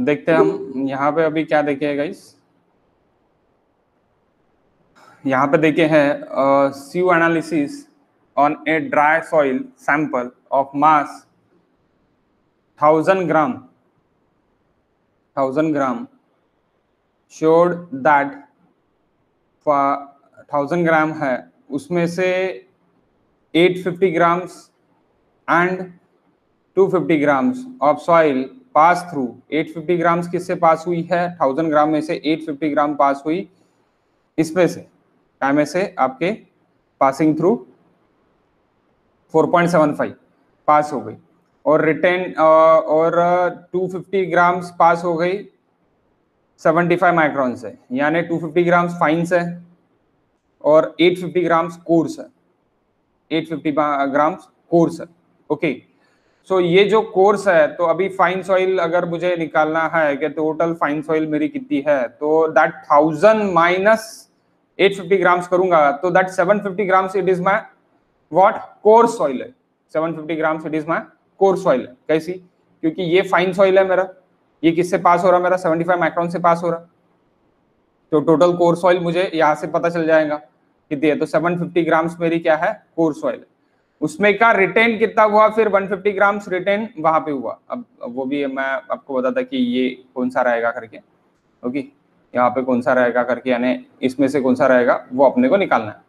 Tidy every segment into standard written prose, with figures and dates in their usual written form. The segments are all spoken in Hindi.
देखते हैं हम यहाँ पे अभी क्या देखे गाइस। यहाँ पे देखे हैं CU analysis on a dry soil sample of mass 1000 gram showed that 1000 gram है, उसमें से 850 grams and 250 grams of soil pass through. 850 grams किससे पास हुई है? 1000 ग्राम में से 850 ग्राम पास हुई इसमें से, क्या में से? आपके पासिंग थ्रू 4.75 पास हो गई, और रिटेन और 250 ग्राम्स पास हो गई 75 माइक्रोन से, यानी 250 ग्राम्स फाइन से और 850 ग्राम्स कोर्स है। 850 ग्राम्स कोर्स है। ओके, सो ये जो कोर्स है, तो अभी फाइन सॉइल अगर मुझे निकालना है कि टोटल फाइन सॉइल मेरी कितनी है, तो दैट 1000 माइनस 850 ग्राम्स करूंगा तो that 750 grams it is my what? Course soil है। 750 grams it is my course soil है। कैसी? क्योंकि ये फाइन सॉइल है मेरा, ये किससे पास हो रहा? मेरा 75 माइक्रोन से पास हो रहा। तो टोटल कोर सॉइल मुझे यहाँ से पता चल जाएगा कितनी है। तो 750 ग्राम्स मेरी क्या है? Core soil. उसमें का रिटेन कितना हुआ? फिर 150 ग्राम्स रिटेन वहां पे हुआ। अब वो भी मैं आपको बताता कि ये कौन सा रहेगा करके। ओके, यहाँ पे कौन सा रहेगा करके, यानी इसमें से कौन सा रहेगा वो अपने को निकालना है।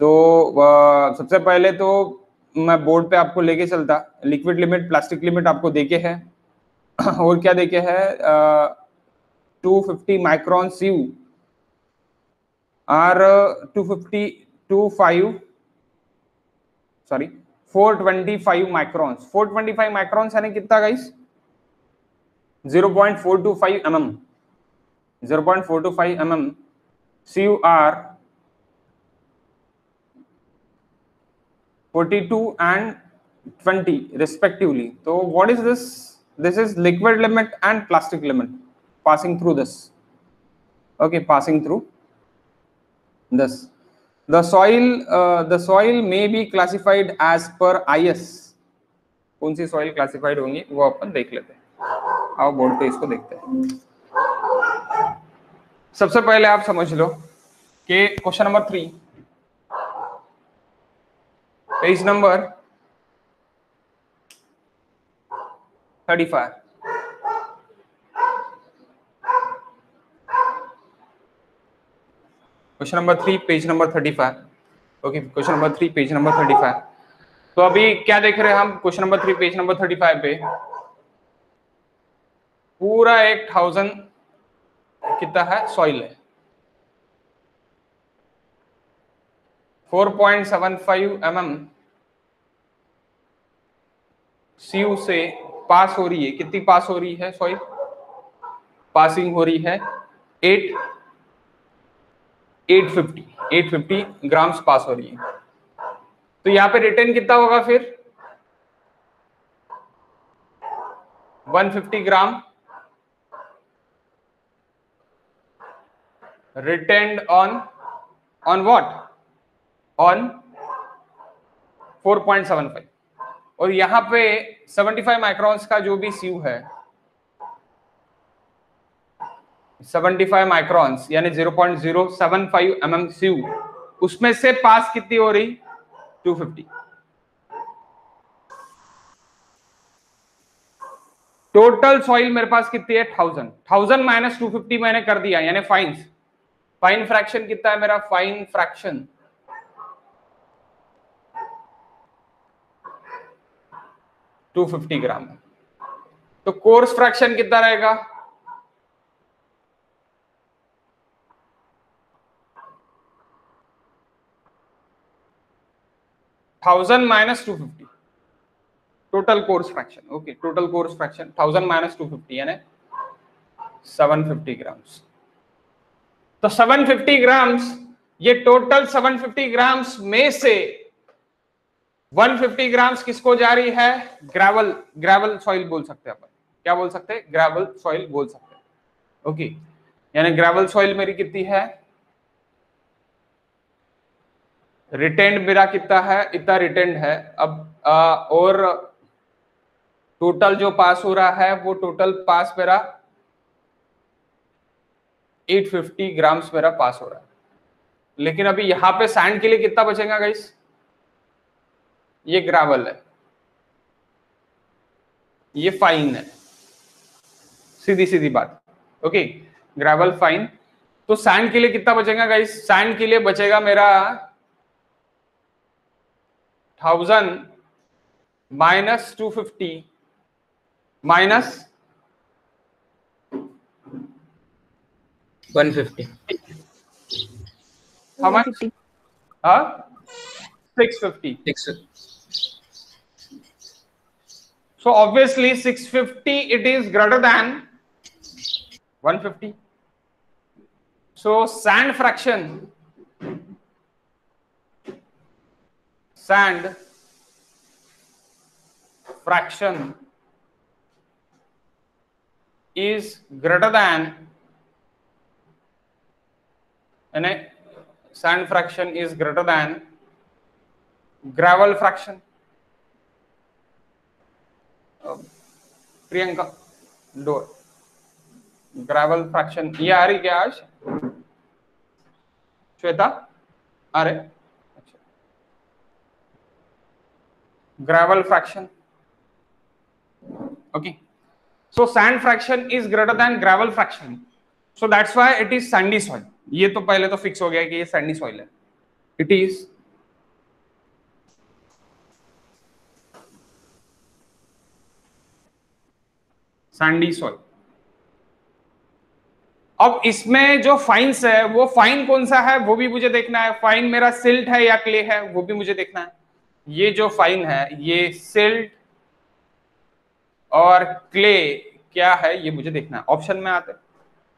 तो सबसे पहले तो मैं बोर्ड पे आपको लेके चलता। लिक्विड लिमिट, प्लास्टिक लिमिट आपको देके है और क्या देके है? 250 micron CU are 425 microns. 425 microns यानी कितना guys? 0.425 mm। 0.425 mm CU are 42 and 20 respectively. So what is this? This is liquid limit and plastic limit passing through this. Okay, passing through this. The soil may be classified as per IS. कौन सी soil classified होंगी वो अपन देख लेते हैं। आओ बोर्ड पे इसको देखते हैं। सबसे पहले आप समझ लो कि question number 3, page number 35। Question number 3 page number 35। Okay, question number 3 page number 35। तो अभी क्या देख रहे हैं हम? क्वेश्चन नंबर 3 पेज नंबर 35 पे पूरा 1000 कितना है? सॉइल है। 4.75 mm सीयू से पास हो रही है। कितनी पास हो रही है सॉइल? पासिंग हो रही है 850 ग्राम्स पास हो रही है। तो यहाँ पे रिटर्न कितना होगा फिर? 150 ग्राम रिटेन्ड ऑन व्हाट? ऑन 4.75। और यहाँ पे 75 माइक्रोन्स का जो भी सीयू है, 75 माइक्रोन्स यानी 0.075 mm सीयू, उसमें से पास कितनी हो रही? 250। टोटल सॉइल मेरे पास कितनी है? 1000 माइनस 250 मैंने कर दिया, यानी फाइन फ्रैक्शन कितना है मेरा? फाइन फ्रैक्शन 250 ग्राम। तो कोर्स फ्रैक्शन कितना रहेगा? 1000 minus 250 total coarse fraction. Okay, total coarse fraction 1000 minus 250 यानी 750 ग्राम्स। तो 750 ग्राम्स, ये टोटल 750 ग्राम्स में से 150 ग्राम्स किसको जा रही है? ग्रेवल सॉइल बोल सकते हैं अपन। क्या बोल सकते हैं? ग्रेवल सॉइल बोल सकते हैं। ओके, यानी ग्रेवल सॉइल मेरी कितनी है? रिटेंड मेरा कितना है? इतना रिटेंड है। अब और टोटल जो पास हो रहा है वो टोटल पास मेरा 850 ग्राम्स मेरा पास हो रहा है। लेकिन अभी यहाँ पे सैंड के लिए कितना बचेगा गाइस? ये ग्रेवल है, ये फाइन है, सीधी सीधी बात। Okay, gravel fine. तो सैंड के लिए कितना बचेगा गाइस? सैंड के लिए बचेगा मेरा 1000 minus 250 minus 150। how much? 650. So obviously 650 it is greater than 150. So sand fraction is greater than, and sand fraction is greater than gravel fraction. Priyanka door, gravel fraction ये आ रही क्या आज? श्वेता आ रहे? अच्छा, gravel fraction. Okay, so sand fraction is greater than gravel fraction, so that's why it is sandy soil. ये तो पहले तो फिक्स हो गया कि ये सैंडी सॉइल है, इट इज सैंडी सॉइल। अब इसमें जो फाइन्स है वो फाइन कौन सा है वो भी मुझे देखना है। फाइन मेरा सिल्ट है या क्ले है वो भी मुझे देखना है। ये जो फाइन है ये सिल्ट और क्ले क्या है ये मुझे देखना है। ऑप्शन में आते,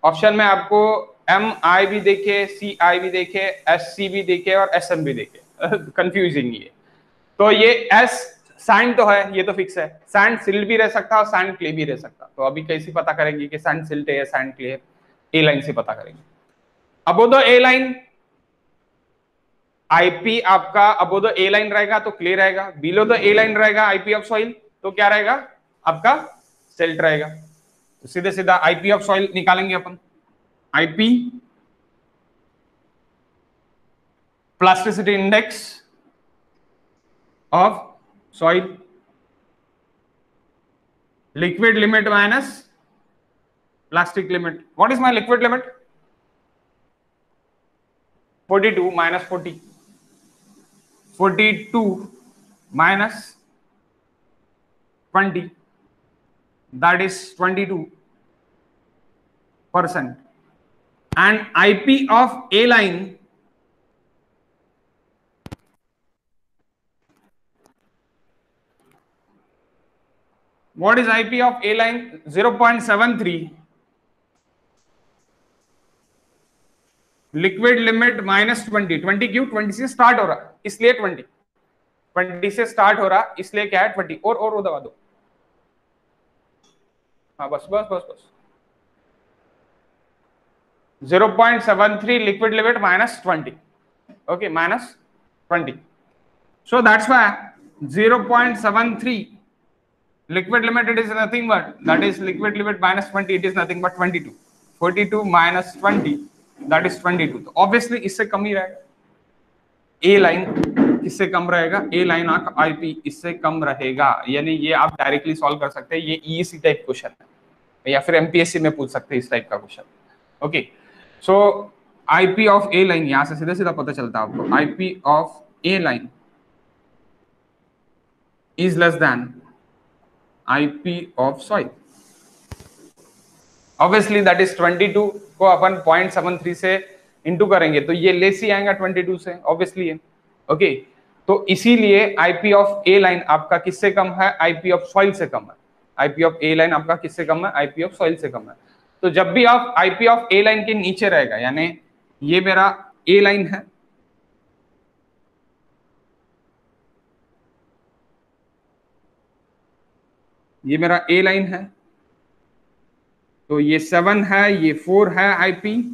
ऑप्शन में आपको MI भी देखे, CI भी देखे, SC भी देखे और SM भी देखे। कंफ्यूजिंग ये तो ये S सैंड तो है, ये तो फिक्स है। सैंड सिल्ट भी रह सकता है और सैंड क्ले भी रह सकता है। तो अभी कैसे पता करेंगे कि सैंड सिल्ट है या सैंड क्ले है? ए लाइन से पता करेंगे। Above the A line IP आपका अबो द ए लाइन रहेगा तो क्ले रहेगा, बिलो द ए लाइन रहेगा IP ऑफ सॉइल तो क्या रहेगा आपका? सिल्ट रहेगा। तो सीधे सीधा IP ऑफ सॉइल निकालेंगे अपन। IP plasticity index of soil, liquid limit minus plastic limit. What is my liquid limit? 42 minus 40. 42 minus 20. That is 22%. And IP of A line what is IP of A line? 0.73. Liquid limit minus 20। 20 क्यों? 20 से स्टार्ट हो रहा इसलिए 20 से स्टार्ट हो रहा इसलिए क्या है 20। और दबा दो। हाँ बस बस बस बस 0.73 liquid limit minus 20। Okay minus 20। So that's why 0.73 liquid limit it is nothing but that is liquid limit minus 20 it is nothing but 22. 42 minus 20 that is 22। तो ऑब्वियसली इससे कम ही रहेगा। ए लाइन किससे कम रहेगा? ए लाइन ऑफ IP इससे कम रहेगा। यानी ये आप डायरेक्टली सॉल्व कर सकते हैं। ये EEC टाइप क्वेश्चन है या फिर MPSC में पूछ सकते हैं इस टाइप का question. Okay, so IP of A line यहां से सीधा सीधा पता चलता है आपको। IP of A line is less than IP of soil. Obviously that is 22 को अपन 0.73 से इंटू करेंगे तो ये लेस ही आएगा 22 से, ऑब्वियसली है। ओके, तो इसीलिए IP ऑफ ए लाइन आपका किससे कम है? IP ऑफ सॉइल से कम है। IP ऑफ ए लाइन आपका किससे कम है? IP ऑफ सॉइल से कम है। तो जब भी आप IP ऑफ ए लाइन के नीचे रहेगा, यानी ये मेरा ए लाइन है, ये मेरा ए लाइन है, तो ये 7 है, ये 4 है IP,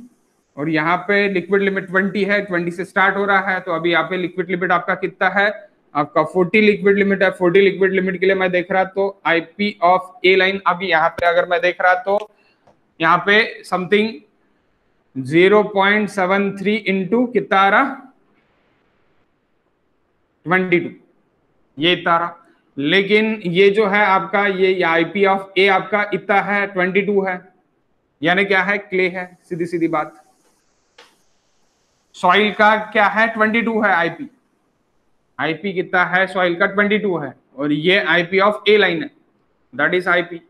और यहाँ पे लिक्विड लिमिट 20 है, 20 से स्टार्ट हो रहा है। तो अभी यहाँ पे लिक्विड लिमिट आपका कितना है? आपका 40 लिक्विड लिमिट है। 40 लिक्विड लिमिट के लिए मैं देख रहा तो IP ऑफ ए लाइन, अभी यहाँ पे अगर मैं देख रहा तो यहाँ पे समथिंग 0.73 इंटू कितना आ रहा, 22, ये तारा। लेकिन ये जो है आपका ये आईपी ऑफ ए आपका इतना है 22 है, यानी क्या है, क्ले है, सीधी सीधी बात। सॉइल का क्या है, 22 है आईपी, आईपी कितना है सॉइल का, 22 है, और ये आईपी ऑफ ए लाइन है, that is IP.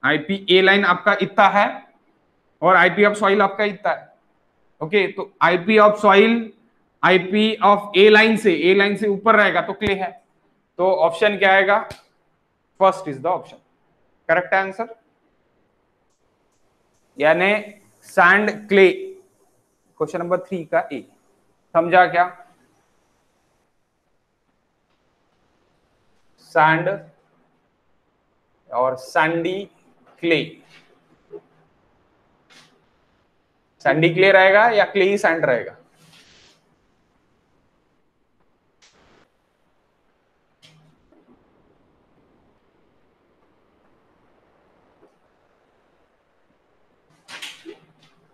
IP A line आपका इतना है और आईपी ऑफ सॉइल आपका इतना है। ओके, तो IP of soil IP of A line से ऊपर रहेगा तो क्ले है। तो ऑप्शन क्या आएगा, first is the option correct answer, यानी सैंड क्ले, क्वेश्चन नंबर 3 का ए। समझा क्या, सैंड और सैंडी क्ले, सैंडी क्ले रहेगा या क्ले ही सैंड रहेगा,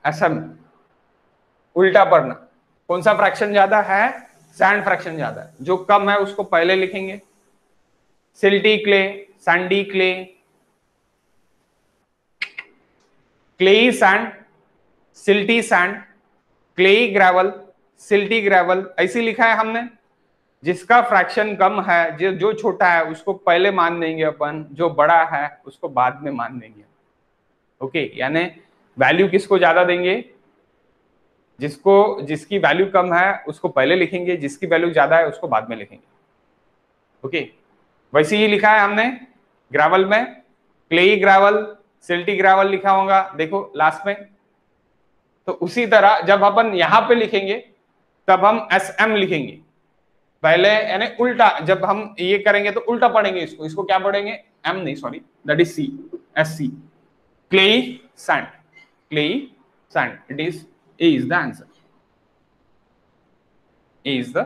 ऐसा उल्टा पढ़ना। कौन सा फ्रैक्शन ज्यादा है, सैंड फ्रैक्शन ज्यादा है, जो कम है उसको पहले लिखेंगे। Silty clay, sandy clay, clayey sand, silty sand, clayey gravel, silty gravel, ऐसे लिखा है हमने। जिसका फ्रैक्शन कम है, जो छोटा है उसको पहले मान देंगे अपन, जो बड़ा है उसको बाद में मान देंगे। ओके, यानी वैल्यू किसको ज्यादा देंगे, जिसकी वैल्यू कम है उसको पहले लिखेंगे, जिसकी वैल्यू ज्यादा है उसको बाद में लिखेंगे। ओके, वैसे ही लिखा है हमने ग्रेवल में, क्लेई ग्रेवल, सिल्टी ग्रेवल लिखा होगा देखो लास्ट में। तो उसी तरह जब अपन यहां पे लिखेंगे तब हम SM लिखेंगे पहले, यानी उल्टा। जब हम ये करेंगे तो उल्टा पढ़ेंगे, इसको क्या पढ़ेंगे, M नहीं sorry, that is C, SC, clayey sand, clayey sand, it is A is the answer, A is the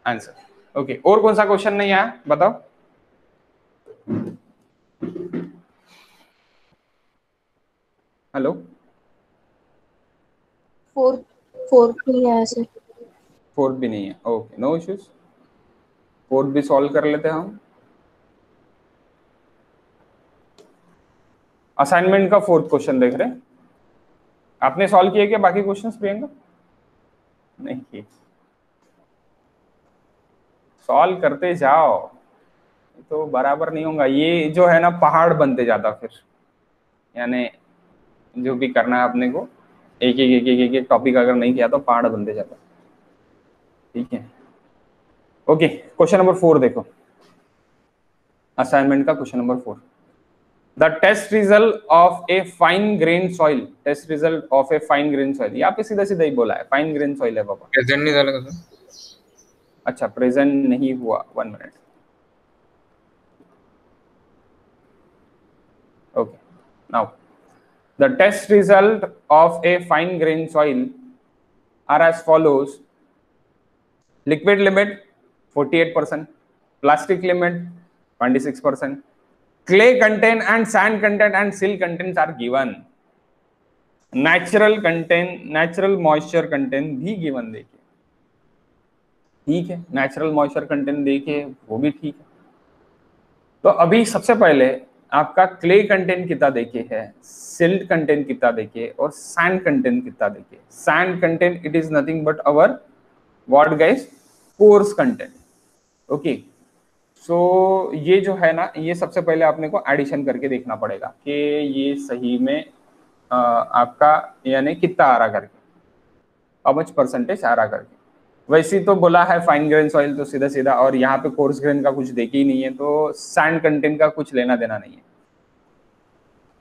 answer. Okay, और कौन सा क्वेश्चन नहीं आया बताओ। हेलो, फोर्थ नहीं है ऐसे, फोर्थ भी नहीं है, ओके नो इश्यूज, फोर्थ भी सॉल्व कर लेते हैं हम। असाइनमेंट का फोर्थ क्वेश्चन देख रहे हैं, आपने सॉल्व किया क्या बाकी क्वेश्चंस प्रियंका, नहीं किए, सॉल्व करते जाओ, तो बराबर नहीं होगा ये जो है ना, पहाड़ बनते जाता फिर, यानी जो भी करना है अपने को, एक टॉपिक अगर नहीं किया तो पहाड़ बनते जाता, ठीक है। ओके, क्वेश्चन नंबर 4 देखो, असाइनमेंट का question number 4, the test result of a fine grain soil, test result of a fine grain soil, यहाँ पे सीधा सीधा ही बोला है फाइन ग्रेन सॉइल है पापा, प्रेजेंट नहीं डालेगा सर, अच्छा प्रेजेंट नहीं हुआ, 1 minute, okay now the test result of a fine grain soil are as follows: liquid limit 48%, plastic limit 26%, clay content and sand content and silt contents are given, natural content, natural moisture content भी given देखिए, ठीक है, नेचुरल मॉइस्चर कंटेंट देखिए वो भी ठीक है। तो अभी सबसे पहले आपका क्ले कंटेंट कितना देखे है, सिल्ट कंटेंट कितना देखे, और सैंड कंटेंट कितना देखे। Sand content it is nothing but our what guys, course content. Okay, so ये जो है ना, ये सबसे पहले आपने को एडिशन करके देखना पड़ेगा कि ये सही में आपका यानी कितना आ रहा करके, हाउ मच परसेंटेज आ रहा करके। वैसे तो बोला है फाइन ग्रेन सॉइल तो सीधा सीधा, और यहाँ पे कोर्स ग्रेन का कुछ देखे ही नहीं है, तो सैंड कंटेंट का कुछ लेना देना नहीं है,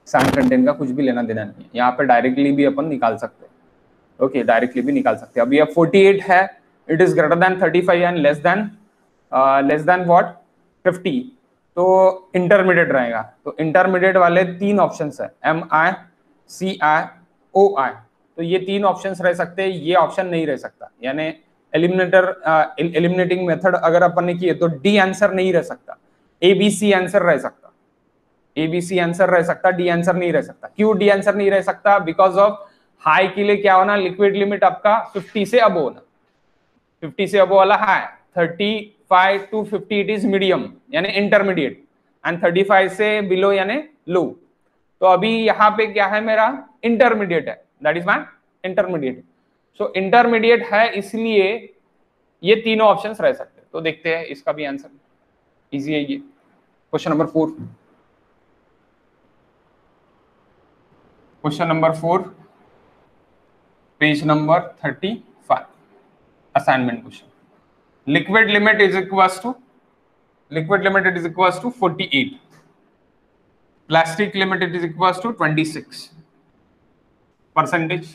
सैंड कंटेंट का कुछ भी लेना देना नहीं है, यहाँ पे डायरेक्टली भी अपन निकाल सकते हैं। ओके, डायरेक्टली भी निकाल सकते हैं। अभी अब 48 है, it is greater then 35 and less than what 50, तो इंटरमीडिएट रहेगा। तो इंटरमीडिएट वाले 3 ऑप्शंस है, MI, CI, OI, तो ये 3 ऑप्शंस रह सकते हैं, ये ऑप्शन नहीं रह सकता, यानी एलिमिनेटिंग मेथड अगर अपन ने किए तो D आंसर नहीं रह सकता, ABC आंसर रह सकता, ABC आंसर रह सकता, डी आंसर नहीं रह सकता। क्यों डी आंसर नहीं रह सकता? बिकॉज ऑफ हाई के लिए क्या होना, लिक्विड लिमिट आपका 50 से अबो होना, 50 से अबो वाला high, 35 to 50 it is medium यानी इंटरमीडिएट, एंड 35 से बिलो यानी लो। तो अभी यहाँ पे क्या है मेरा, इंटरमीडिएट है, that is my intermediate. So intermediate है, इसलिए ये तीनों ऑप्शंस रह सकते हैं। तो देखते हैं इसका भी आंसर, इजी है ये। Question number 4, question number 4, page number 35, assignment question. Liquid limit is equals to, liquid limit it is equals to 48, plastic limit it is equals to 26 percentage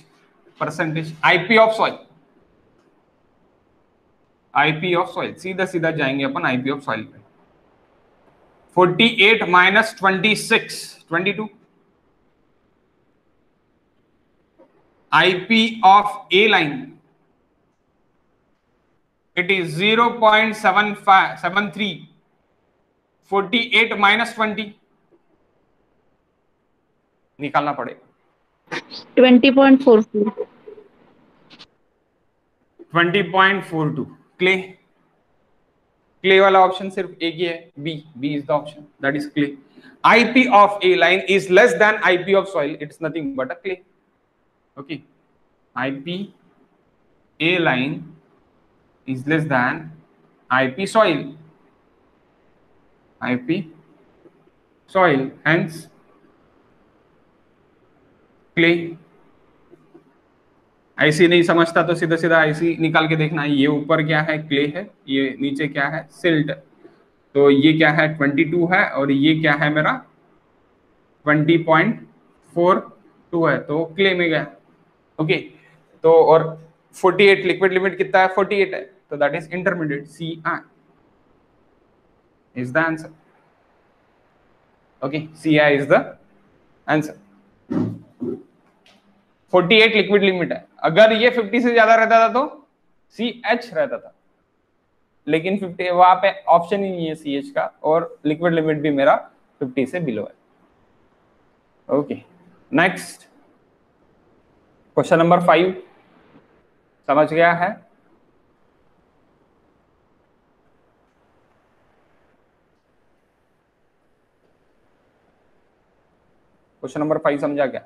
IP of soil, IP of soil, सीधा सीधा जाएंगे अपन IP of soil पे। 48 minus 26, 22, IP of A line it is 0.73, 48 minus 20 निकालना पड़ेगा। 20.44। 20.42। क्ले वाला ऑप्शन सिर्फ एक ही है, B is the option, that is clay. IP of A line is less than IP of soil, it's nothing but a clay. Okay, IP A line is less than IP soil, IP soil, hence clay। IC नहीं समझता तो सीधा सीधा IC निकाल के देखना, ये ऊपर क्या है, क्ले है, ये नीचे क्या है, सिल्ट। तो ये क्या है, 22 है, और ये क्या है मेरा 20.42 है, तो क्ले में गया। ओके, तो और 48 लिक्विड लिमिट कितना है, 48 है, तो that is intermediate, CI is the answer. Okay, CI is the answer. 48 liquid limit है, अगर ये 50 से ज्यादा रहता था तो CH रहता था, लेकिन 50 वहां पे ऑप्शन ही नहीं है CH का, और लिक्विड लिमिट भी मेरा 50 से बिलो है। ओके, नेक्स्ट क्वेश्चन नंबर 5, समझ गया है? क्वेश्चन नंबर 5 समझा क्या?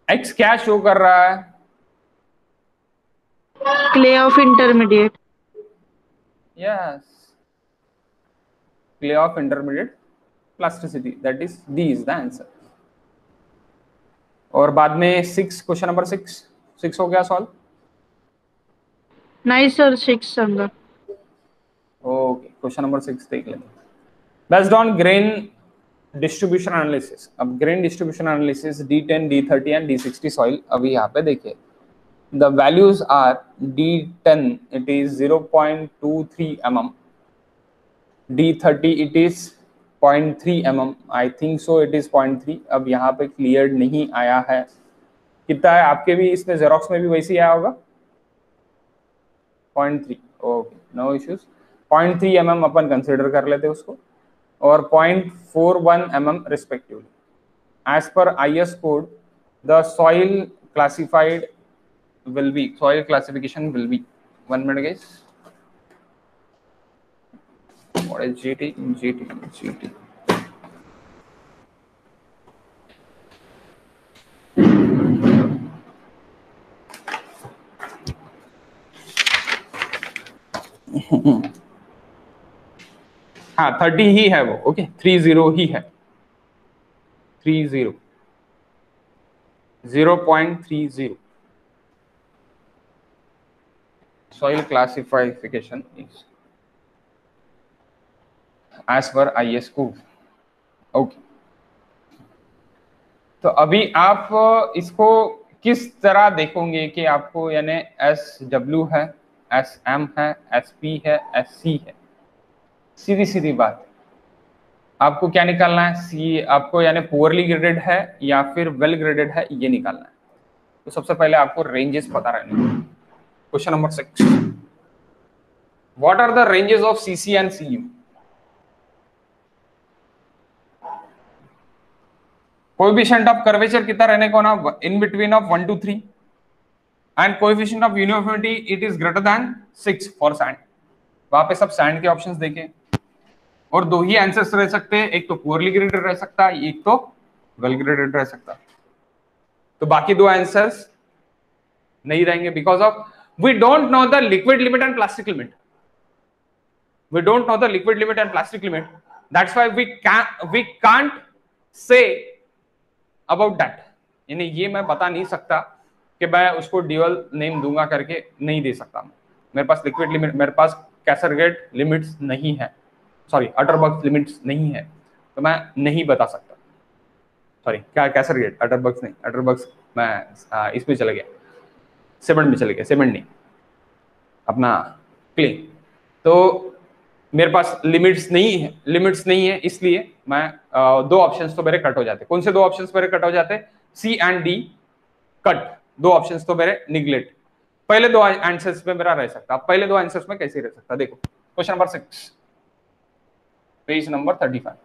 X क्या शो कर रहा है? Clay of intermediate। Yes, clay of intermediate plasticity, that is D is the answer। और बाद में 6, क्वेश्चन नंबर 6 हो गया सॉल्व? नहीं सर, 6 संगा। ओके, क्वेश्चन नंबर 6 देख लेते हैं। Based on grain distribution analysis, अब grain distribution analysis D10, D30 and D60 soil, अभी यहाँ पे देखिए the values are D10 it is 0.23 mm, D30 it is 0.3 mm, I think so it is 0.3। अब यहाँ पे क्लियर नहीं आया है, कितना है आपके भी इसमें जेरोक्स में भी वैसे ही आया होगा 0.3। ओके, नो इश्यूज, 0.3 mm अपन कंसिडर कर लेते हैं उसको, और 0.41 mm रिस्पेक्टिवली। एज पर IS code the soil classified will be, soil classification will be, 1 minute guys, what is GT? हाँ 30 ही है वो, ओके 30 ही है, 30 0.30 soil classification is as per IS code। Okay, तो अभी आप इसको किस तरह देखोगे कि आपको यानी SW है, SM है, SP है, SC है, सीधी सीधी बात, आपको क्या निकालना है, सी आपको यानी पुअरली ग्रेडेड है या फिर वेल ग्रेडेड है ये निकालना है। तो सबसे पहले आपको रेंजेस पता रहने। Question number 6, what are the ranges of CC and CU? Coefficient of curvature कितना रहने को ना, in between of 1 to 3, and coefficient of uniformity it is greater than 6 for sand. वहां पे सब सैंड के ऑप्शंस देखे और दो ही आंसर्स रह सकते हैं, एक तो पुअरली ग्रेडेड रह सकता है, एक तो वेल ग्रेडेड रह सकता है। तो बाकी दो आंसर्स नहीं रहेंगे because of we don't know the liquid limit and plastic limit. We don't know the liquid limit and plastic limit. That's why we can't say about that. यानी ये मैं बता नहीं सकता कि मैं उसको ड्यूअल नेम दूंगा करके, नहीं दे सकता। मेरे पास लिक्विड लिमिट, मेरे पास कैसरगेट लिमिट्स नहीं है, सॉरी अटरबर्ग लिमिट्स नहीं है, तो मैं नहीं बता सकता। सॉरी क्या कैसरगेट, अटरबर्ग नहीं, अटरबर्ग मैं इसमें चले गया, सीमेंट में चले गया, सीमेंट नहीं अपना क्ले। तो मेरे पास लिमिट्स नहीं है, इसलिए मैं दो ऑप्शंस तो मेरे कट हो जाते। कौन से दो ऑप्शंस मेरे कट हो जाते? सी एंड डी कट, दो ऑप्शंस तो मेरे निगलेक्ट। पहले दो आंसर्स में मेरा रह सकता, पहले दो आंसर्स में कैसे रह सकता? देखो question number 6, page number 35,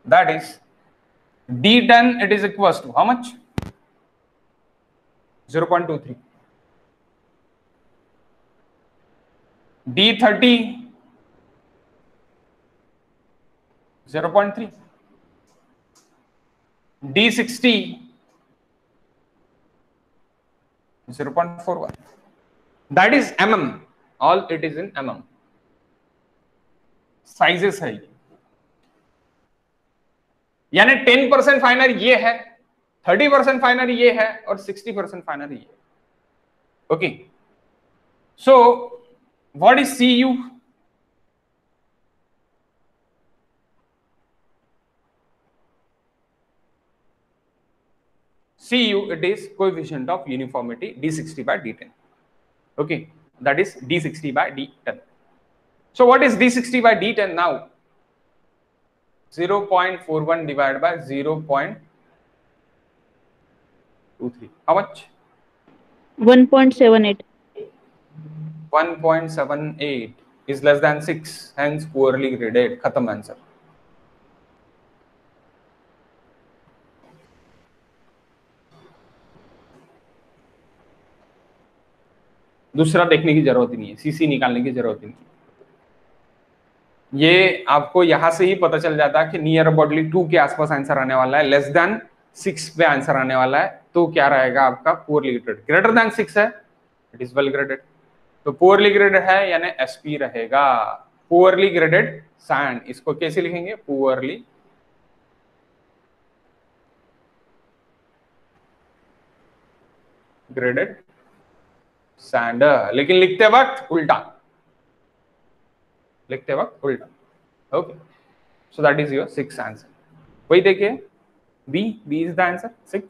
that is D10 it is equals to how much? 0.23. D30 0.3, D60 0.41. That is mm, all it is in mm. Sizes है यानी 10% फाइनर ये है, 30% फाइनर ये है और 60% फाइनर ये है। Okay, so what is CU? CU, it is coefficient of uniformity D60 by D10. Okay, that is D60 by D10. So what is D60 by D10 now? 0.41 divided by 0.23. How much? 1.78. 1.78 is less than 6, hence poorly graded. Khatam answer. दूसरा देखने की जरूरत ही नहीं है, सीसी निकालने की जरूरत ही नहीं है। ये आपको यहां से ही पता चल जाता है कि नियर अबाउटली 2 के आसपास आंसर आने वाला है, लेस देन 6 पे आंसर आने वाला है, तो क्या रहेगा आपका? Poorly graded. ग्रेटर देन 6 है, इट इज वेल ग्रेडेड। तो पुअरली ग्रेडेड है यानी SP रहेगा, पुअरली ग्रेडेड सैंड। इसको कैसे लिखेंगे? पुअरली ग्रेडेड सैंड, लेकिन लिखते वक्त उल्टा, लिखते वक्त उल्टा। Okay, so that is your 6th answer. वही देखिए, B is the answer. 6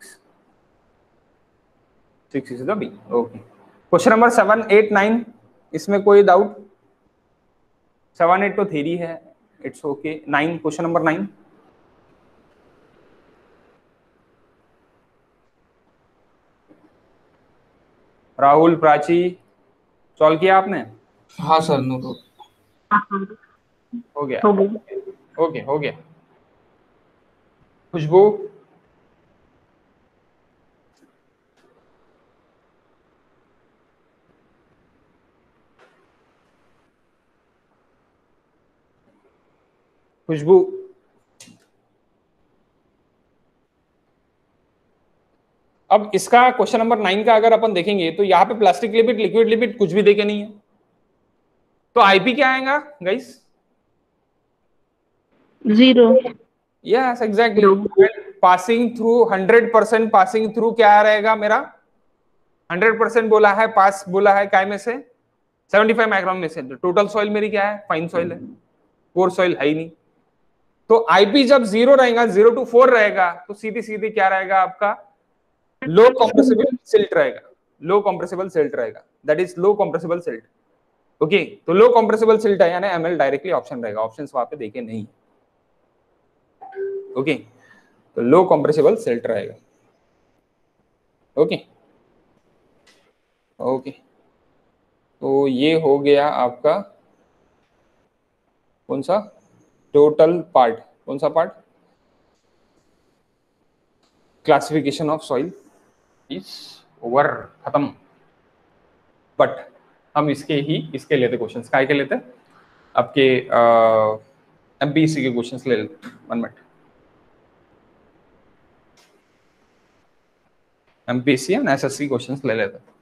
is the B. Okay, question number 7, 8, 9, इसमें कोई डाउट? 7, 8 तो थ्योरी है, it's okay. 9, question number 9, Rahul, Prachi, solve किया आपने? हाँ सर, नो हो गया? ओके, हो गया। खुशबू, खुशबू, अब इसका क्वेश्चन नंबर 9 का अगर अपन देखेंगे तो यहाँ पे प्लास्टिक लिमिट, लिक्विड लिमिट कुछ भी देखे नहीं है, तो IP क्या आएगा guys? 0. Yes exactly. Passing through 100% passing through क्या रहेगा मेरा? 100% बोला है, पास बोला है काय में से? 75 माइक्रोन में से। टोटल सॉइल मेरी क्या है? फाइन सॉइल है, कोर सॉइल है ही नहीं। तो IP जब 0 रहेगा, 0 to 4 रहेगा, तो सीधी सीधी क्या रहेगा आपका? लो कंप्रेसिबल सिल्ट रहेगा, लो कंप्रेसिबल सिल्ट रहेगा, that is low compressible silt. Okay, तो लो कंप्रेसिबल सिल्ट है यानी एमएल डायरेक्टली ऑप्शन रहेगा, ऑप्शंस वहां पे देखे नहीं। ओके, तो लो कंप्रेसिबल सिल्ट रहेगा। ओके ओके, तो ये हो गया आपका कौन सा टोटल पार्ट, कौन सा part, classification of soil is over, खत्म। बट हम इसके लेते क्वेश्चंस, काय के लेते आपके एमपीएससी के क्वेश्चंस ले लेते 1 minute. MPSC and SSC questions ले लेते।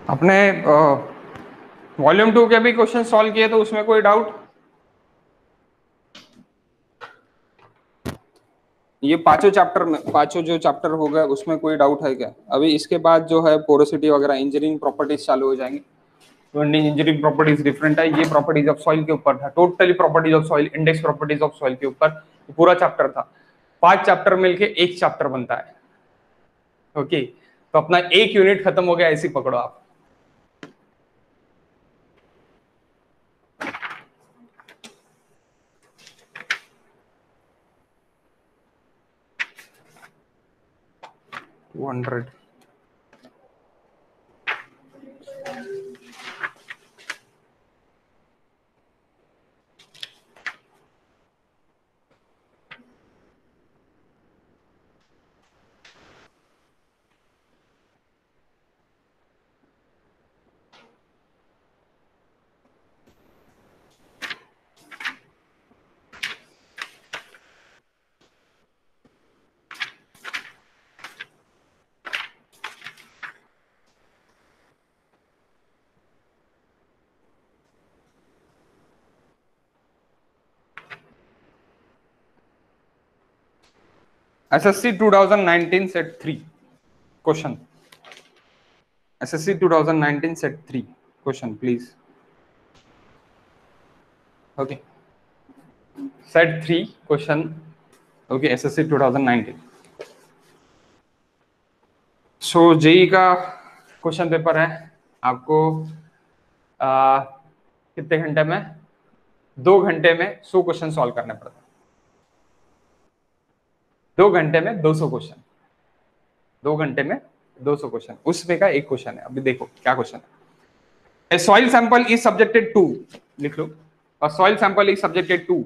अपने वॉल्यूम 2 के भी क्वेश्चन सॉल्व किए तो उसमें कोई डाउट? ये पांचों चैप्टर में, पांचों जो चैप्टर हो गए उसमें कोई डाउट है क्या? अभी इसके बाद जो है पोरोसिटी वगैरह इंजीनियरिंग प्रॉपर्टीज चालू हो जाएंगे। तो इंजीनियरिंग प्रॉपर्टीज डिफरेंट है, ये प्रॉपर्टीज ऑफ सॉइल के ऊपर था, totally properties of soil, index properties of soil के ऊपर पूरा चैप्टर था। 5 चैप्टर मिलके एक चैप्टर बनता है। ओके, तो अपना एक यूनिट खत्म हो गया, ऐसी पकड़ो आप। To 100 SSC 2019 set 3 question, SSC 2019 set 3 question please. Okay, set 3 question. Okay, SSC 2019। So JE का क्वेश्चन पेपर है आपको कितने घंटे में? 2 घंटे में 100 क्वेश्चन सॉल्व करने पड़ते हैं। 2 घंटे में 200 क्वेश्चन, 2 घंटे में 200 क्वेश्चन, उसमें का एक क्वेश्चन है। अभी देखो क्या क्वेश्चन है। A soil sample is subjected to, लिख लो, a soil sample is subjected to,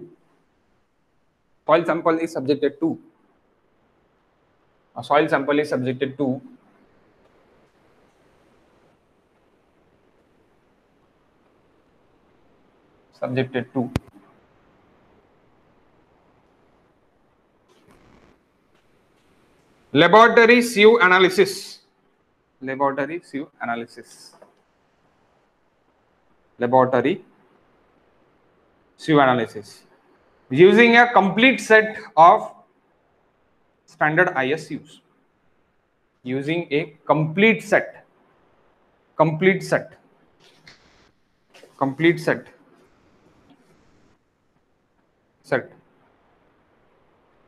soil sample is subjected to, a soil sample is subjected to laboratory sieve analysis, laboratory sieve analysis, laboratory sieve analysis using a complete set of standard IS sieves, using a complete set, complete set, complete set, set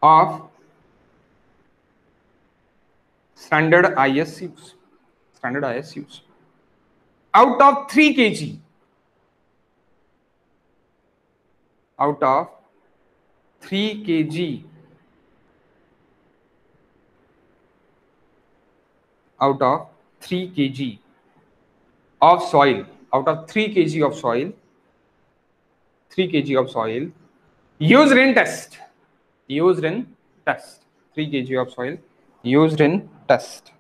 of standard IS sieves, standard IS sieves out of 3 kg, out of 3 kg out of 3 kg of soil, out of 3 kg of soil, 3 kg of soil used in test, used in test, 3 kg of soil used in test,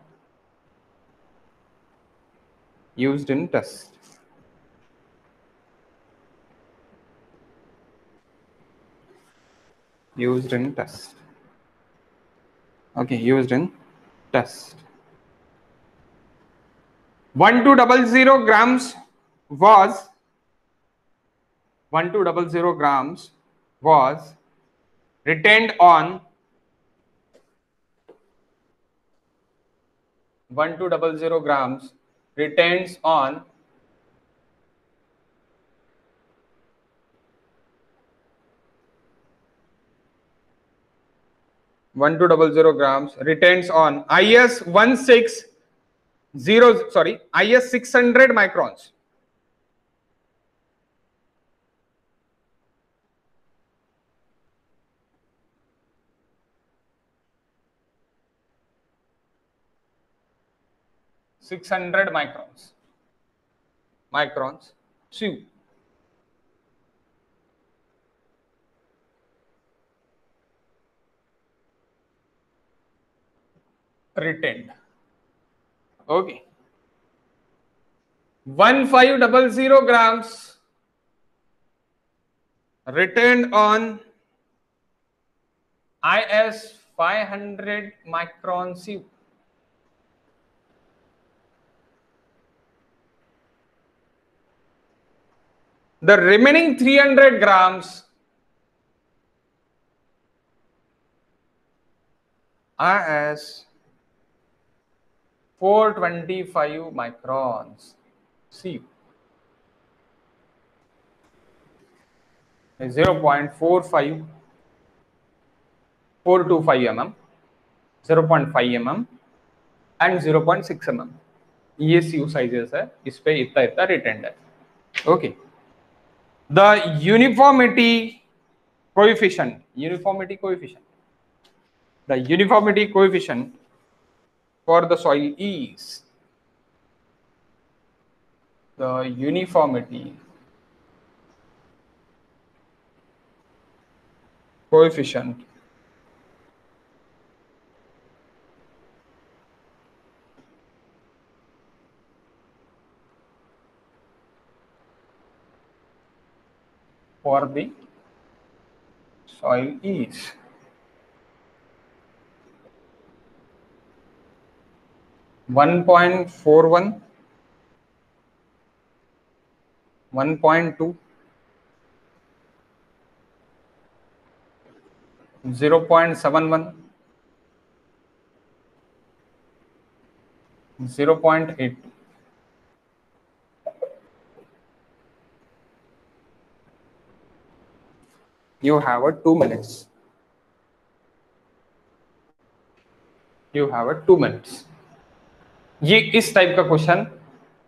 used in test. Used in test. Okay, used in test. 1200 grams was 1200 grams was retained on 1200 grams retains on 1200 grams retains on IS 160 sorry IS 600 microns. Microns. Two. Retained. Okay. 1500 grams retained on IS 500 micron sieve. The remaining 300 grams IS 425 microns sieve. 0.45 425 mm, 0.5 mm and 0.6 mm. ये सीयू साइजेस है, इस पे इतना इतना रिटेंड है. Okay. The uniformity coefficient, uniformity coefficient, the uniformity coefficient for the soil is the uniformity coefficient for the soil is 1.41, 1.2, 0.71, 0.8. You have a 2 minutes. You have a 2 minutes. ये इस टाइप का क्वेश्चन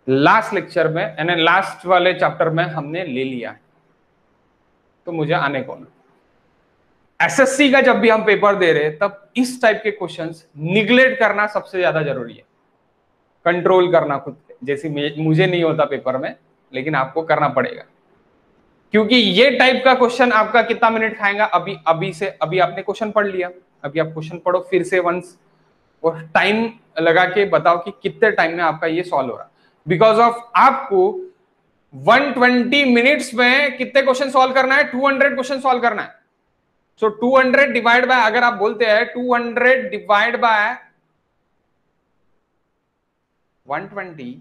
लास्ट लेक्चर में यानी लास्ट वाले चैप्टर में हमने ले लिया है, तो मुझे आने कौन. एसएससी का जब भी हम पेपर दे रहे तब इस टाइप के क्वेश्चंस निग्लेक्ट करना सबसे ज्यादा जरूरी है. कंट्रोल करना खुद, जैसे मुझे नहीं होता पेपर में, लेकिन आपको करना पड़ेगा, क्योंकि ये टाइप का क्वेश्चन आपका कितना मिनट खाएगा. अभी आपने क्वेश्चन पढ़ लिया, अभी आप क्वेश्चन पढ़ो फिर से वंस और टाइम लगा के बताओ कि कितने टाइम में आपका ये सॉल्व हो रहा. बिकॉज ऑफ आपको 120 मिनट्स में कितने क्वेश्चन सॉल्व करना है, 200 क्वेश्चन सॉल्व करना है. सो 200 डिवाइड बाय, अगर आप बोलते हैं 200 divide by 120,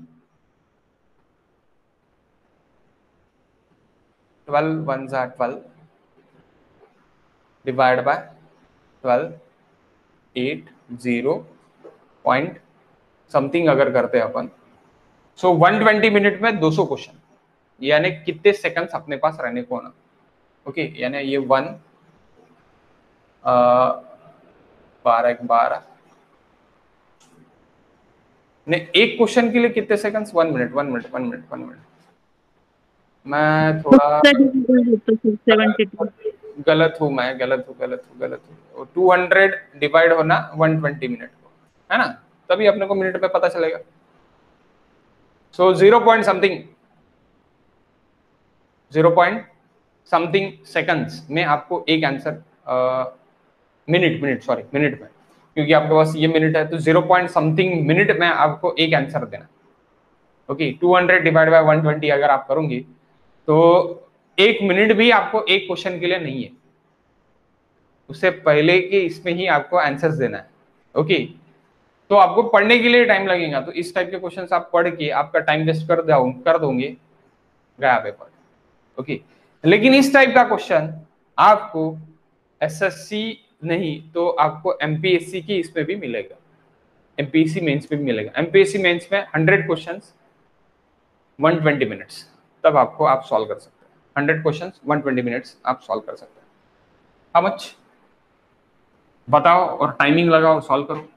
12 ones are 12 divided by 12, 8, 0 point something अगर करते हैं अपन, सो 120 मिनट में 200 क्वेश्चन, यानी कितने सेकंड्स अपने पास रहने को ना. ओके, यानी ये 1 12 ने एक क्वेश्चन के लिए कितने seconds, 1 minute 1 minute 1 minute 1 minute. मैं थोड़ा गलत हूँ, मैं गलत हूँ. 200 डिवाइड होना 120 मिनट को, है ना. तभी अपने को मिनट में पता चलेगा। सो 0.समथिंग सेकंड्स में आपको एक आंसर, मिनट में, क्योंकि आपके पास ये मिनट है तो 0.समथिंग मिनट में आपको एक आंसर देना। ओके, 200 डिवाइड बाय 120 अगर आप करोगे तो एक मिनट भी आपको एक क्वेश्चन के लिए नहीं है, उससे पहले के इसमें ही आपको आंसर्स देना है। ओके, तो आपको पढ़ने के लिए टाइम लगेगा, तो इस टाइप के क्वेश्चंस आप पढ़ के आपका टाइम वेस्ट कर दोगे, गया पेपर। ओके, लेकिन इस टाइप का क्वेश्चन आपको एसएससी नहीं तो आपको एमपीएससी की इसमें भी मिलेगा, एमपीएससी मेंस में भी मिलेगा। एमपीएससी मेंस में 100 क्वेश्चंस 120 मिनट्स, तब आपको आप सॉल्व कर सकते हैं। 100 क्वेश्चंस 120 मिनट्स आप सॉल्व कर सकते हैं। हाउ मच बताओ और टाइमिंग लगाओ, सॉल्व करो।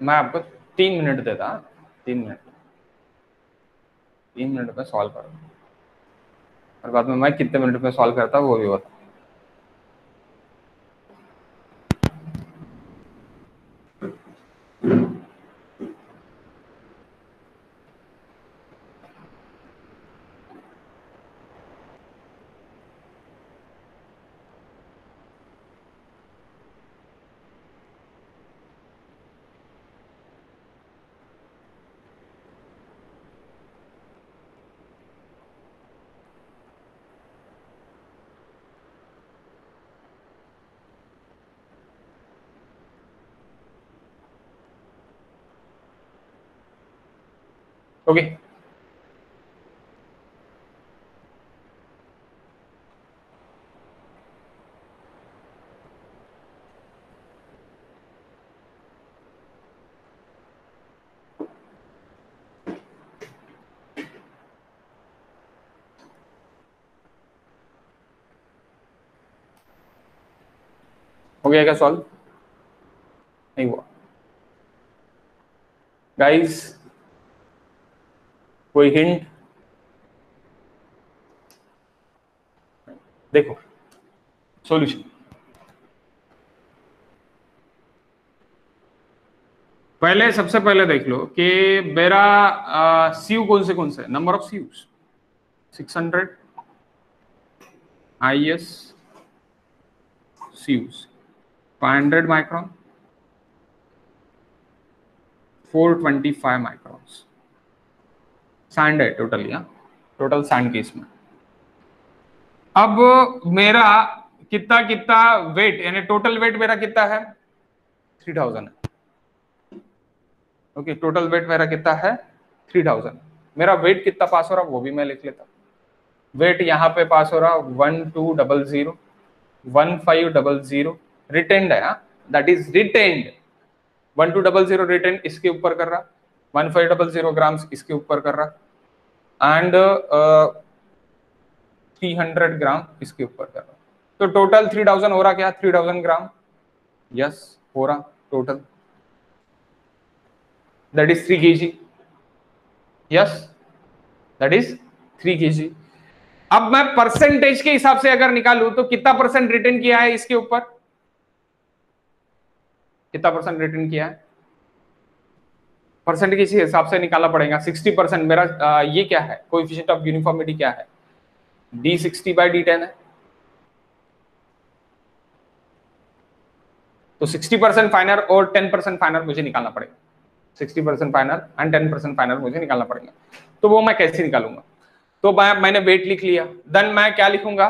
मैं आपको 3 मिनट देता, 3 मिनट, 3 मिनट में सॉल्व करो, और बाद में मैं कितने मिनट में सॉल्व करता हूँ वो भी बता। ओके, हो गया क्या सॉल्व? नहीं हुआ गाइस? कोई हिंट? देखो सॉल्यूशन, पहले सबसे पहले देख लो कि मेरा सीयू कौन से number of CUs 600 IS CUs 500 micron 425 microns sand है टोटल, या टोटल सैंड केस में। अब मेरा कितना कितना वेट, यानी टोटल वेट मेरा कितना है 3000 है। ओके, टोटल वेट मेरा कितना है 3000। मेरा वेट कितना पास हो रहा वो भी मैं लिख लेता। वेट यहाँ पे पास हो रहा 1200 1500 रिटेन्ड है, दैट इज रिटेन्ड। 1200 रिटेन्ड इसके ऊपर कर रहा, 1500 ग्राम्स इसके ऊपर कर रहा, एंड 300 ग्राम इसके ऊपर कर रहा। तो टोटल 3000 हो रहा क्या, 3000 ग्राम, यस हो रहा total, that is 3 kg, yes that is 3 kg। अब मैं परसेंटेज के हिसाब से अगर निकालूं तो कितना परसेंट रिटर्न किया है इसके ऊपर, कितना परसेंट रिटर्न किया है, परसेंट के हिसाब से निकालना पड़ेगा। 60% मेरा ये क्या है, कोएफिशिएंट ऑफ यूनिफॉर्मिटी क्या है, D60/D10 है। तो 60% फाइनल और 10% फाइनल मुझे निकालना पड़ेगा। 60% फाइनल एंड 10% फाइनल मुझे निकालना पड़ेगा। तो वो मैं कैसे निकालूंगा, तो मैंने वेट लिख लिया, देन मैं क्या लिखूंगा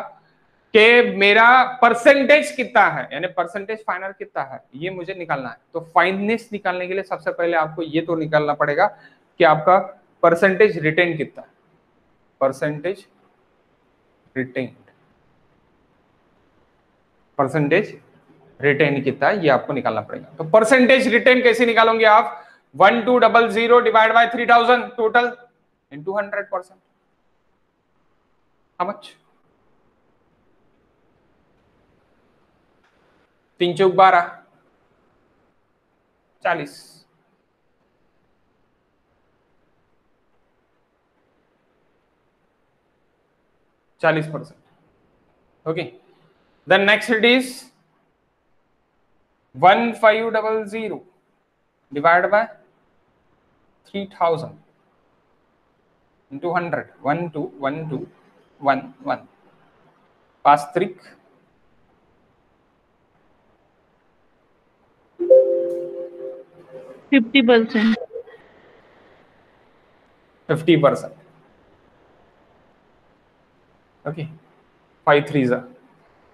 कि मेरा परसेंटेज कितना है, यानी परसेंटेज फाइनल कितना है, ये मुझे निकालना है। तो फाइननेस निकालने के लिए सबसे पहले आपको ये तो निकालना पड़ेगा कि आपका परसेंटेज रिटेन कितना है, परसेंटेज रिटेन, परसेंटेज रिटेन कितना है ये आपको निकालना पड़ेगा। तो परसेंटेज रिटेन कैसे निकालोगे आप, 1200 divide by 3000 total into 100%. How much? 3 Chowk 12 40. %40. Okay. Then next it is 1500 divided by 3000 into 100. 1 2 1 2 1 1. Pastrik. 50%. 50%. Okay. 5 3s are.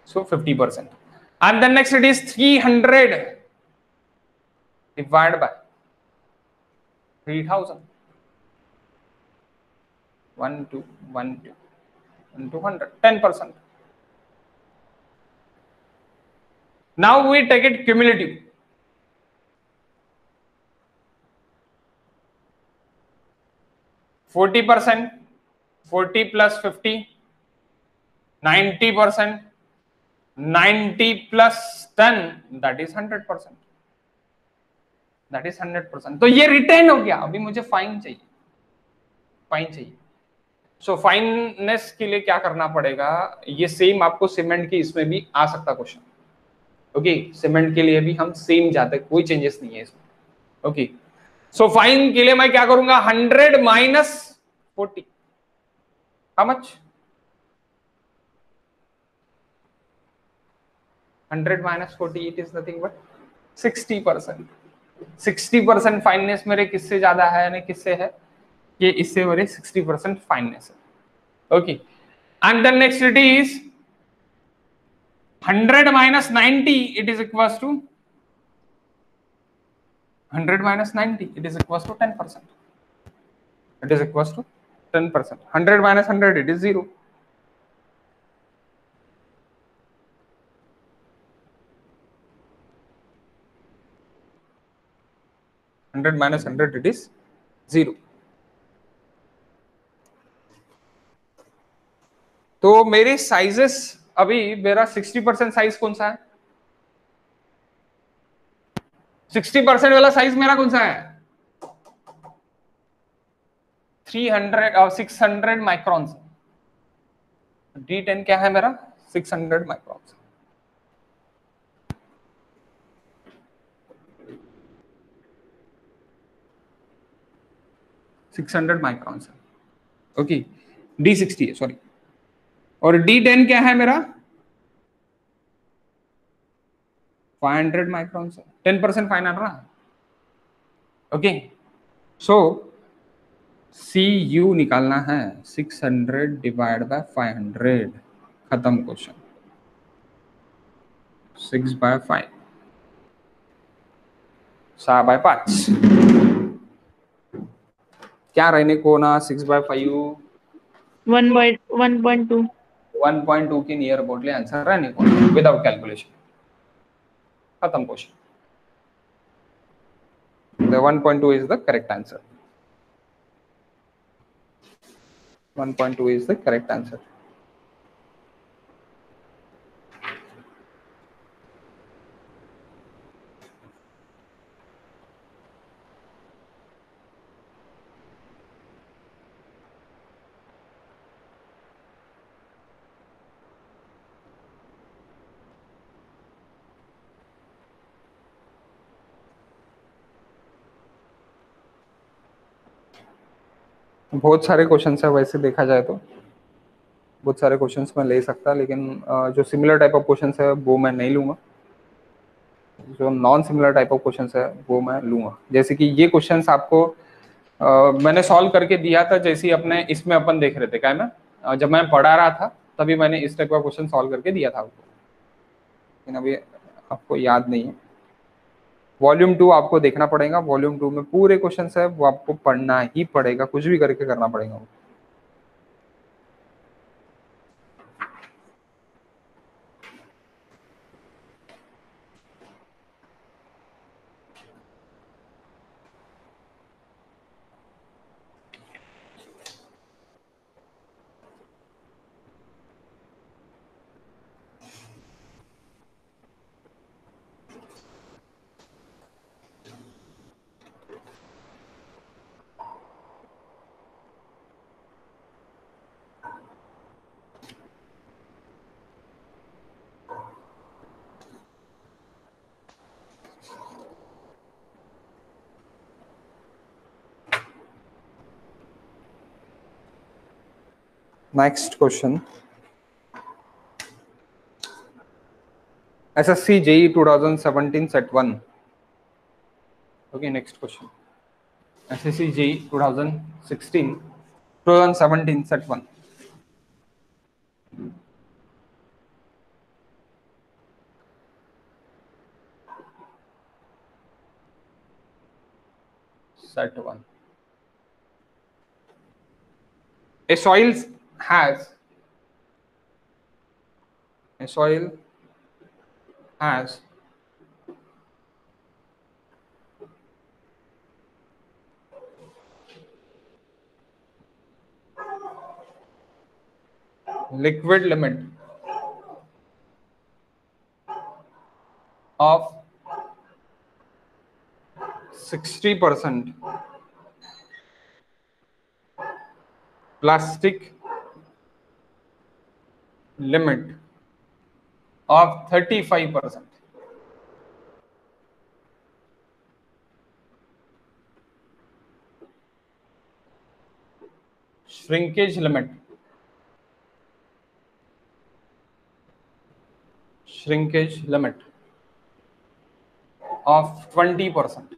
So 50%. And then next it is 300 divided by 3000. 1 2 1 2 into 100. 10%. Now we take it cumulative. 40%, 40 plus 50, 90%, 90 plus 10, that is 100%. That is 100%. तो ये रिटेन हो गया. अभी मुझे फाइन चाहिए. फाइन चाहिए. सो फाइननेस के लिए क्या करना पड़ेगा? ये सेम आपको सीमेंट की इसमें भी आ सकता क्वेश्चन. ओके, सीमेंट के लिए भी हम सेम जाते, कोई चेंजेस नहीं है इसमें. ओके, सो फाइन के लिए मैं क्या करूंगा? 100 minus 40. How much? 100 minus 40, it is nothing but 60%. 60% fineness मेरे किससे ज्यादा है यानी किससे है? ये इससे मेरे 60% फाइननेस है. Okay, and then next it is 100 minus 90, it is equals to 100 minus 90, it is equals to 10%. It is equals to 10%. 100 minus 100, it is 0. $100 minus 100, it is 0. तो मेरे साइजेस अभी मेरा 60% साइज कौन सा है? 60% वाला साइज मेरा कौन सा है? 300 और 600 माइक्रॉन. D10 क्या है मेरा? 600 माइक्रॉन. 600 माइक्रॉन. ओके, D60 है, सॉरी. और D10 क्या है मेरा? 500 माइक्रॉन. 10% फाइन आ रहा. ओके, सो CU निकालना है. 600 डिवाइड बाय 500. खत्म क्वेश्चन. 6/5. 6/5 क्या रहने को ना? 6/5 1.2. 1.2 के नियर अबाउटली आंसर रहने को विदाउट कैलकुलेशन. खत्म question. The 1.2 is the correct answer. 1.2 is the correct answer. बहुत सारे क्वेश्चंस है वैसे देखा जाए तो. बहुत सारे क्वेश्चंस मैं ले सकता, लेकिन जो सिमिलर टाइप ऑफ क्वेश्चंस है वो मैं नहीं लूंगा. जो non similar type of questions है वो मैं लूंगा. जैसे कि ये क्वेश्चंस आपको मैंने सॉल्व करके दिया था, जैसे ही अपने इसमें अपन देख रहे थे क्या मैं जब मैं पढ़ा रहा था तभी मैंने इस टाइप का क्वेश्चन सॉल्व करके दिया था आपको, लेकिन अभी आपको याद नहीं है. वॉल्यूम 2 आपको देखना पड़ेगा. वॉल्यूम 2 में पूरे क्वेश्चंस है वो आपको पढ़ना ही पड़ेगा, कुछ भी करके करना पड़ेगा. Next question, SSC JEE 2017 set 1. Okay, next question. SSC JEE 2017 set 1. Set 1. A soil has liquid limit of 60%, plastic limit of 35%. Shrinkage limit of 20%.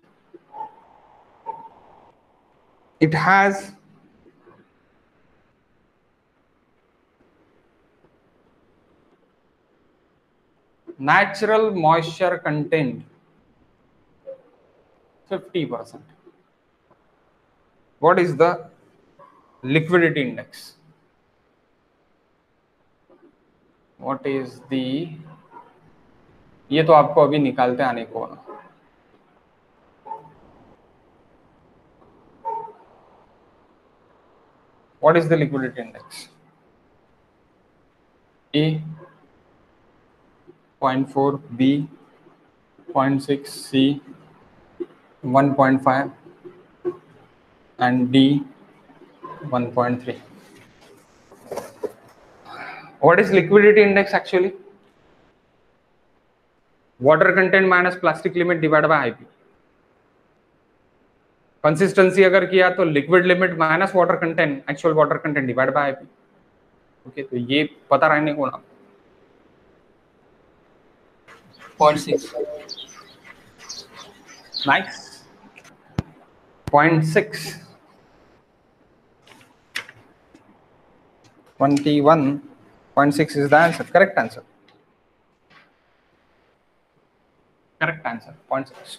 It has natural moisture content 50%. What is the liquidity index? What is the, ये तो आपको अभी निकालते आने को ना. What is the liquidity index? A 0.4, B 0.6, C 1.5 and D 1.3. What is liquidity index actually? Water content minus plastic limit divided by IP. Consistency अगर किया तो liquid limit minus water content, actual water content divide by IP. Okay, तो ये पता रहने को ना. 0.6. Nice. 0.6. 21.6 is the answer. Correct answer. Correct answer. 0.6.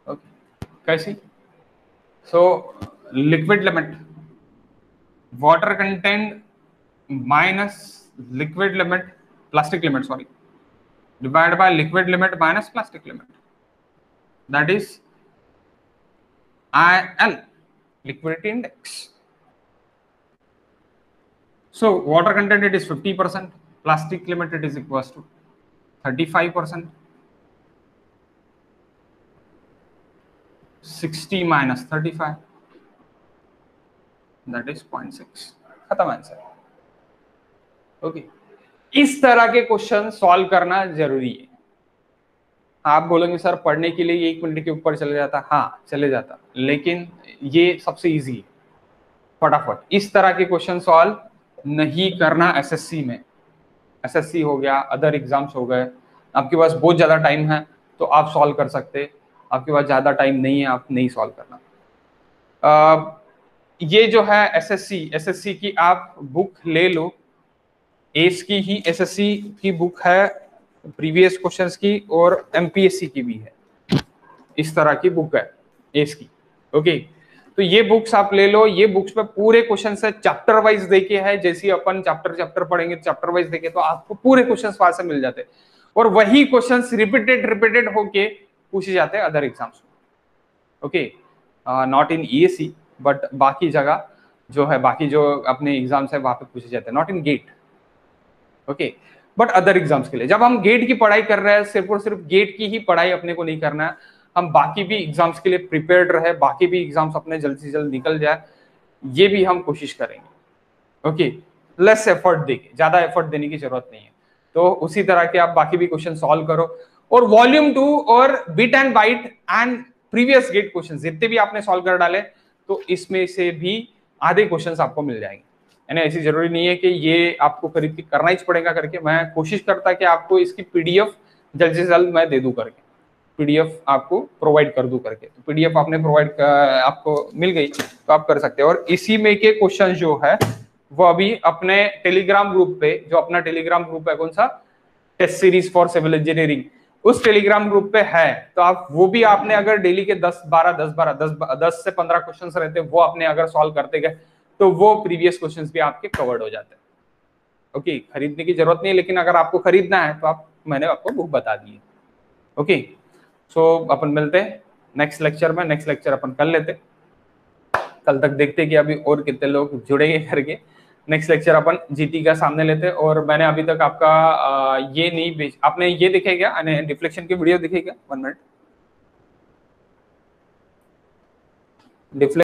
Okay. कैसी? So liquid limit, water content minus liquid limit, plastic limit, sorry, divided by liquid limit minus plastic limit. That is IL, liquidity index. So water content it is 50%, plastic limit it is equals to 35%. 60 minus 35, that is 0.6. खत्म आंसर. ओके, इस तरह के क्वेश्चन सॉल्व करना जरूरी है. आप बोलेंगे सर पढ़ने के लिए 1 मिनट के ऊपर चले जाता. हाँ चले जाता, लेकिन ये सबसे इजी है. फटाफट इस तरह के क्वेश्चन सॉल्व नहीं करना एसएससी में. एसएससी हो गया, अदर एग्जाम्स हो गए, आपके पास बहुत ज्यादा टाइम है तो आप सॉल्व कर सकते. आपके पास ज्यादा टाइम नहीं है, आप नहीं सॉल्व करना. ये जो है एसएससी की आप बुक ले लो. एस की ही एसएससी की बुक है, प्रीवियस क्वेश्चंस की, और एमपीएससी की भी है. इस तरह की बुक है एस की. ओके, तो ये बुक्स आप ले लो. ये बुक्स पे पूरे क्वेश्चन है, चैप्टर वाइज देके है. जैसे अपन चैप्टर पढ़ेंगे चैप्टर वाइज देखे तो आपको पूरे क्वेश्चंस वहां से मिल जाते हैं. और वही क्वेश्चंस रिपीटेड होके पूछे जाते हैं अदर एग्जाम्स में. Okay, not in ESC but बाकी जगह जो है, बाकी जो अपने एग्जाम्स है वहां पे पूछे जाते हैं. Not in GATE. Okay, but other exams के लिए. जब हम गेट की पढ़ाई कर रहे हैं, सिर्फ और सिर्फ गेट की ही पढ़ाई अपने को नहीं करना है. हम बाकी भी एग्जाम्स के लिए प्रिपेयर्ड रहे, बाकी भी एग्जाम्स अपने जल्द से जल्द निकल जाए, ये भी हम कोशिश करेंगे. ओके, लेस एफर्ट देके, ज्यादा एफर्ट देने की जरूरत नहीं है. तो उसी तरह के आप बाकी भी क्वेश्चन सॉल्व करो. और वॉल्यूम 2 और bit and byte and previous GATE question जितने भी आपने सॉल्व कर डाले, तो इसमें से भी आधे क्वेश्चंस आपको मिल जाएंगे. यानी ऐसी जरूरी नहीं है कि ये आपको खरीद के करना ही पड़ेगा करके, मैं कोशिश करता कि आपको इसकी पीडीएफ जल्द से जल्द मैं दे दूं करके, पीडीएफ आपको प्रोवाइड कर दूं करके। तो पीडीएफ आपने प्रोवाइड आपको मिल गई तो आप कर सकते हैं। और इसी में के क्वेश्चन जो है वो अभी अपने टेलीग्राम ग्रुप पे, जो अपना टेलीग्राम ग्रुप है कौन सा, test series for civil engineering, उस टेलीग्राम ग्रुप पे है, तो आप वो भी आपने अगर डेली के 10 से 15 क्वेश्चंस रहते हैं वो आपने अगर सॉल्व करते गए तो वो प्रीवियस क्वेश्चंस भी आपके कवर्ड हो जाते हैं। ओके, खरीदने की जरूरत नहीं है, लेकिन अगर आपको खरीदना है तो आप, मैंने आपको बुक बता दी है। ओके, सो अपन मिलते हैं नेक्स्ट लेक्चर में, नेक्स्ट लेक्चर अपन कर लेते, कल तक देखते कि अभी और कितने लोग जुड़ेंगे करके। नेक्स्ट लेक्चर अपन जीटी का सामने लेते। और मैंने अभी तक आपका ये नहीं भेज, आपने ये दिखे क्या, डिफ्लेक्शन की वीडियो दिखे क्या? 1 मिनट, डिफ्लेक्शन